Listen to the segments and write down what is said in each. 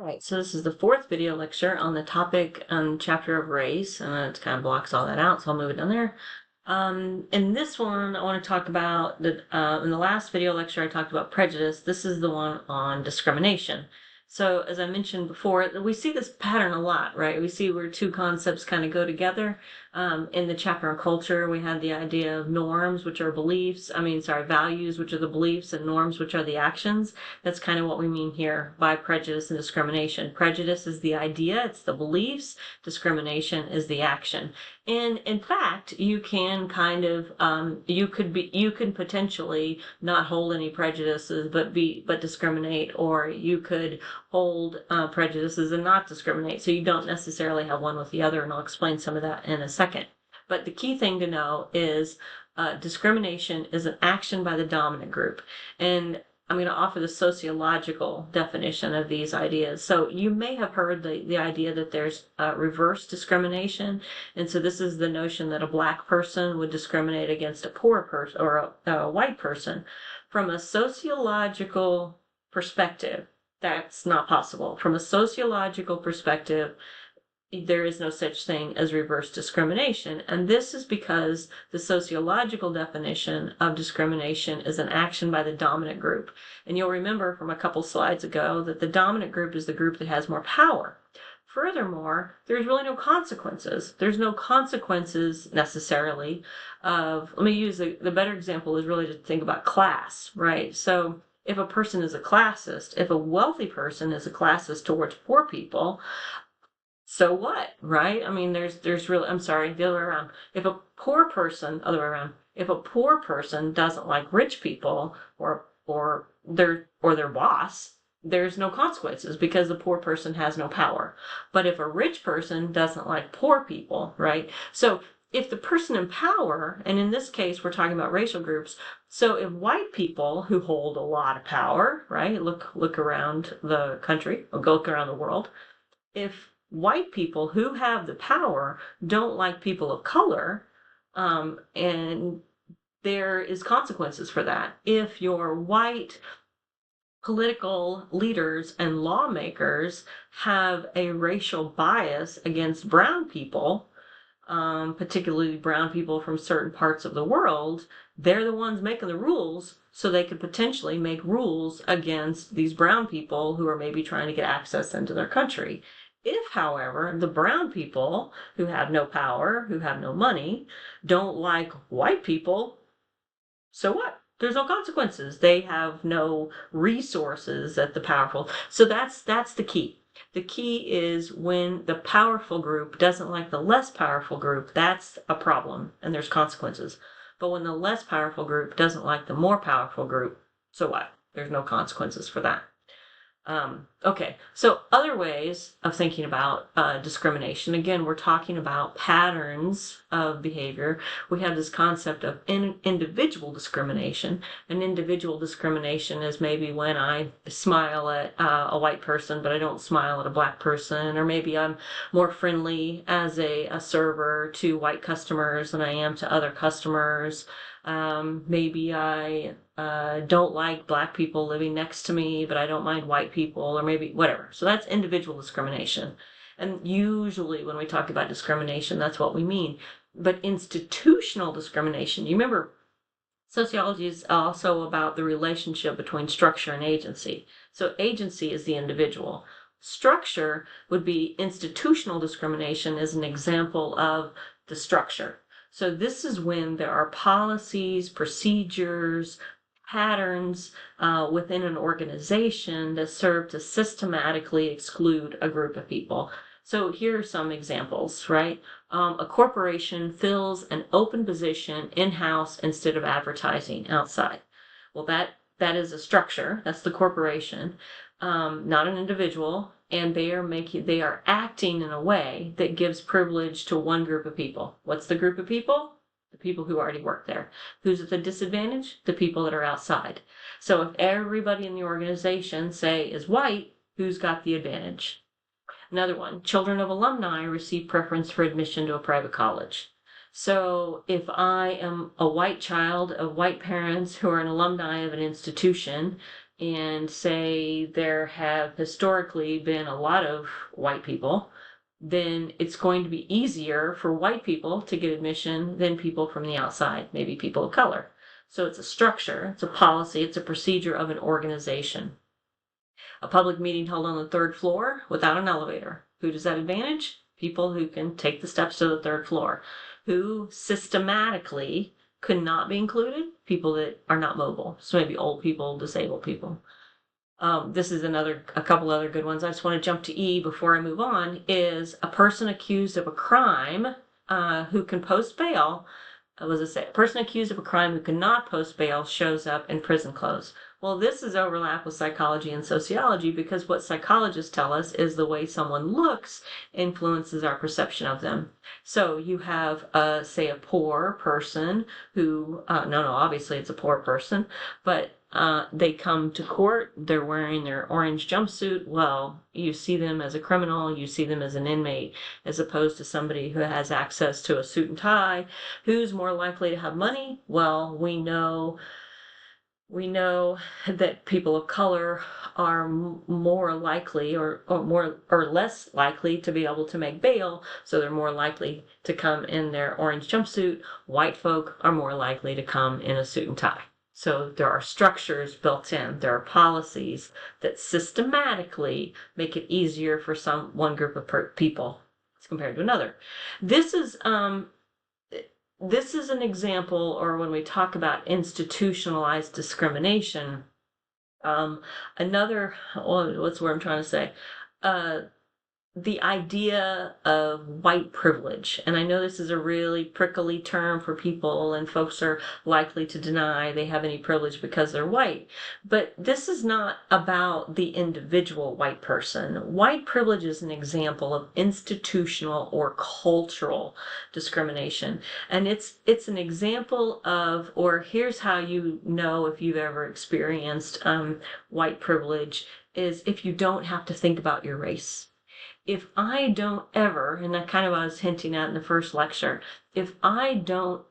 Right, so this is the fourth video lecture on the topic and chapter of race, and it kind of blocks all that out, so I'll move it down there. In this one, I want to talk about in the last video lecture, I talked about prejudice. This is the one on discrimination. So as I mentioned before, we see this pattern a lot, right? We see where two concepts kind of go together. In the chapter on culture, we had the idea of norms, which are values, which are the beliefs, and norms, which are the actions. That's kind of what we mean here by prejudice and discrimination. Prejudice is the idea, it's the beliefs. Discrimination is the action. And in fact, you can kind of you can potentially not hold any prejudices but discriminate, or you could hold prejudices and not discriminate. So you don't necessarily have one with the other, and I'll explain some of that in a second. But the key thing to know is discrimination is an action by the dominant group. And I'm going to offer the sociological definition of these ideas. So you may have heard the idea that there's reverse discrimination. And so this is the notion that a black person would discriminate against a poor person or a white person. From a sociological perspective, that's not possible. From a sociological perspective, there is no such thing as reverse discrimination. And this is because the sociological definition of discrimination is an action by the dominant group. And you'll remember from a couple slides ago that the dominant group is the group that has more power. Furthermore, there's really no consequences. There's no consequences necessarily of, let me use the better example is really to think about class, right? So if a person is a classist, if a wealthy person is a classist towards poor people, so what, right? I mean, there's really, I'm sorry, the other way around. If a poor person doesn't like rich people or their boss, there's no consequences because the poor person has no power. But if a rich person doesn't like poor people, right? So if the person in power, and in this case we're talking about racial groups, so if white people who hold a lot of power, right? Look around the country, or go look around the world. If white people who have the power don't like people of color, and there is consequences for that. If your white political leaders and lawmakers have a racial bias against brown people, particularly brown people from certain parts of the world, they're the ones making the rules, so they could potentially make rules against these brown people who are maybe trying to get access into their country. If, however, the brown people who have no power, who have no money, don't like white people, so what? There's no consequences. They have no resources that the powerful. So that's the key. The key is when the powerful group doesn't like the less powerful group, that's a problem, and there's consequences. But when the less powerful group doesn't like the more powerful group, so what? There's no consequences for that. Okay, so other ways of thinking about discrimination. Again, we're talking about patterns of behavior. We have this concept of individual discrimination. And individual discrimination is maybe when I smile at a white person, but I don't smile at a black person, or maybe I'm more friendly as a server to white customers than I am to other customers. Maybe I don't like black people living next to me, but I don't mind white people, or maybe whatever. So that's individual discrimination. And usually when we talk about discrimination, that's what we mean. But institutional discrimination, you remember, sociology is also about the relationship between structure and agency. So agency is the individual. Structure would be institutional discrimination as an example of the structure. So this is when there are policies, procedures, patterns within an organization that serve to systematically exclude a group of people. So here are some examples, right? A corporation fills an open position in-house instead of advertising outside. Well, that is a structure. That's the corporation, not an individual. And they are acting in a way that gives privilege to one group of people. What's the group of people? The people who already work there. Who's at the disadvantage? The people that are outside. So if everybody in the organization, say, is white, who's got the advantage? Another one, children of alumni receive preference for admission to a private college. So if I am a white child of white parents who are an alumni of an institution, and say there have historically been a lot of white people, then it's going to be easier for white people to get admission than people from the outside, maybe people of color. So it's a structure, it's a policy, it's a procedure of an organization. A public meeting held on the third floor without an elevator. Who does that advantage? People who can take the steps to the third floor. Who systematically could not be included? People that are not mobile. So maybe old people, disabled people. This is a couple other good ones. I just want to jump to E before I move on. Is a person accused of a crime who can post bail. What does it say? A person accused of a crime who cannot post bail shows up in prison clothes. Well, this is overlap with psychology and sociology, because what psychologists tell us is the way someone looks influences our perception of them. So you have, say, a poor person who, obviously it's a poor person, but they come to court, they're wearing their orange jumpsuit. Well, you see them as a criminal, you see them as an inmate, as opposed to somebody who has access to a suit and tie. Who's more likely to have money? Well, we know that people of color are more likely or less likely to be able to make bail, so they're more likely to come in their orange jumpsuit. White folk are more likely to come in a suit and tie. So there are structures built in, there are policies that systematically make it easier for one group of people as compared to another. This is an example, or when we talk about institutionalized discrimination, what's what I'm trying to say? The idea of white privilege. And I know this is a really prickly term for people, and folks are likely to deny they have any privilege because they're white. But this is not about the individual white person. White privilege is an example of institutional or cultural discrimination. And it's an example of, or here's how you know if you've ever experienced white privilege, is if you don't have to think about your race. If I don't ever, and that kind of what I was hinting at in the first lecture, if I don't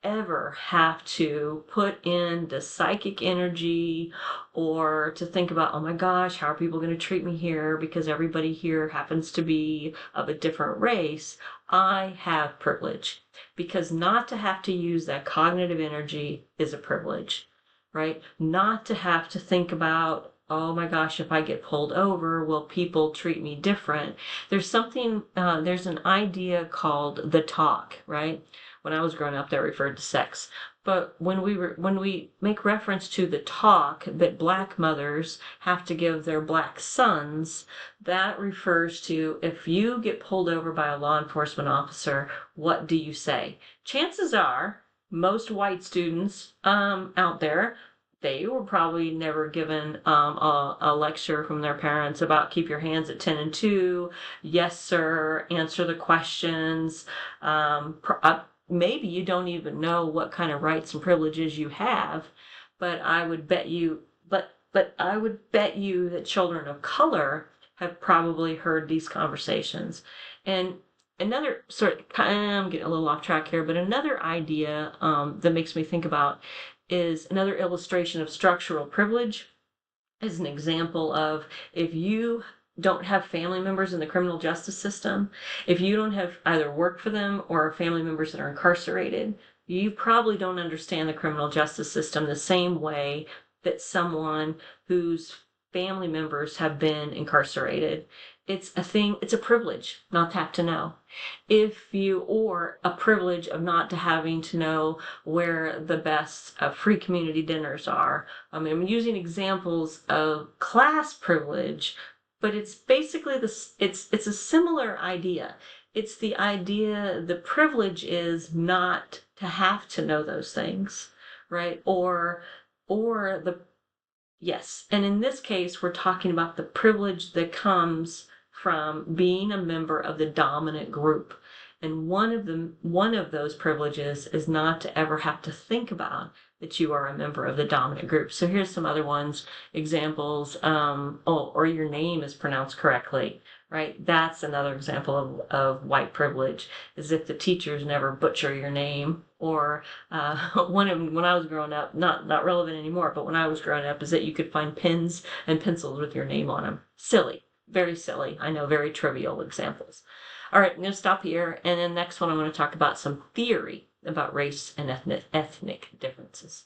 ever have to put in the psychic energy or to think about, oh my gosh, how are people going to treat me here because everybody here happens to be of a different race, I have privilege. Because not to have to use that cognitive energy is a privilege, right? Not to have to think about, oh my gosh, if I get pulled over, will people treat me different? There's an idea called the talk, right? When I was growing up, that referred to sex. But when we make reference to the talk that black mothers have to give their black sons, that refers to if you get pulled over by a law enforcement officer, what do you say? Chances are, most white students out there, they were probably never given a lecture from their parents about keep your hands at 10 and 2, yes sir, answer the questions. Maybe you don't even know what kind of rights and privileges you have, but I would bet you that children of color have probably heard these conversations. And another I'm getting a little off track here, but another idea that makes me think about is another illustration of structural privilege is an example of if you don't have family members in the criminal justice system, if you don't have either work for them or family members that are incarcerated, you probably don't understand the criminal justice system the same way that someone whose family members have been incarcerated. It's a privilege not to have to know. Or a privilege of not to having to know where the best free community dinners are. I'm using examples of class privilege, but it's basically it's a similar idea. It's the idea the privilege is not to have to know those things, right? Yes. And in this case, we're talking about the privilege that comes from being a member of the dominant group. And one of those privileges is not to ever have to think about that you are a member of the dominant group. So here's some other ones, examples. Or your name is pronounced correctly, right? That's another example of white privilege, is if the teachers never butcher your name. Or when I was growing up, not relevant anymore, but when I was growing up, is that you could find pens and pencils with your name on them. Silly, very silly. I know, very trivial examples. All right, I'm going to stop here, and then next one I'm going to talk about some theory about race and ethnic differences.